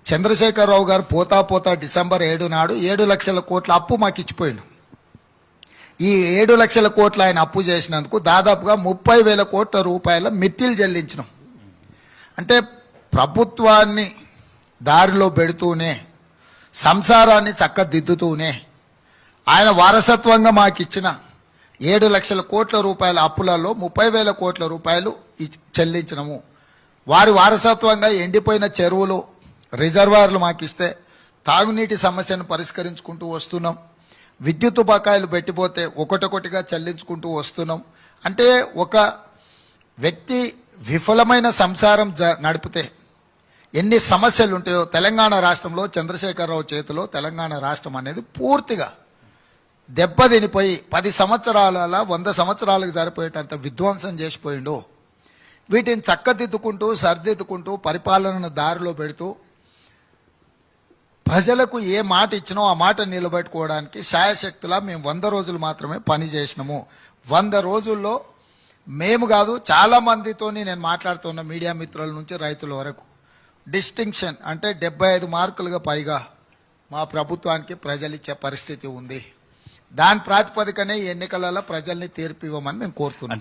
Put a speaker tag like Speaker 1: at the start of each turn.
Speaker 1: చంద్రశేఖరరావు గారు పోతా పోతా డిసెంబర్ 7 నాడు 7 లక్షల కోట్ల అప్పు మాకు ఇచ్చిపోయిండు. ఈ 7 లక్షల కోట్ల ఆయన అప్పు చేసినందుకు దాదాపుగా 30,000 కోట్ల రూపాయల మిత్తిలు చెల్లించినాం. అంటే ప్రభుత్వాన్ని దారిలో పెడుతూనే, సంసారాన్ని చక్కదిద్దుతూనే ఆయన వారసత్వంగా మాకు ఇచ్చిన 7 లక్షల కోట్ల రూపాయల అప్పులలో 30,000 కోట్ల రూపాయలు చెల్లించినము. వారి వారసత్వంగా ఎండిపోయిన చెరువులు, రిజర్వాయర్లు మాకు ఇస్తే తాగునీటి సమస్యను పరిష్కరించుకుంటూ వస్తున్నాం. విద్యుత్ బకాయిలు పెట్టిపోతే ఒకటొకటిగా చెల్లించుకుంటూ వస్తున్నాం. అంటే ఒక వ్యక్తి విఫలమైన సంసారం నడిపితే ఎన్ని సమస్యలు ఉంటాయో, తెలంగాణ రాష్ట్రంలో చంద్రశేఖరరావు చేతిలో తెలంగాణ రాష్ట్రం అనేది పూర్తిగా దెబ్బతినిపోయి 10 సంవత్సరాల 100 సంవత్సరాలకు సరిపోయేటంత విధ్వంసం చేసిపోయిండు. వీటిని చక్కదిద్దుకుంటూ సరిదిద్దుకుంటూ పరిపాలనను దారిలో పెడుతూ ప్రజలకు ఏ మాట ఇచ్చినో ఆ మాట నిలబెట్టుకోవడానికి శాయశక్తులా మేము 100 రోజులు మాత్రమే పని చేసినాము. 100 రోజుల్లో మేము కాదు, చాలా మందితో నేను మాట్లాడుతున్న మీడియా మిత్రుల నుంచి రైతుల వరకు డిస్టింక్షన్ అంటే 75 మార్కులుగా పైగా మా ప్రభుత్వానికి ప్రజలు ఇచ్చే పరిస్థితి ఉంది. దాని ప్రాతిపదికనే ఎన్నికలలో ప్రజల్ని తీర్పు ఇవ్వమని మేము కోరుతున్నాం.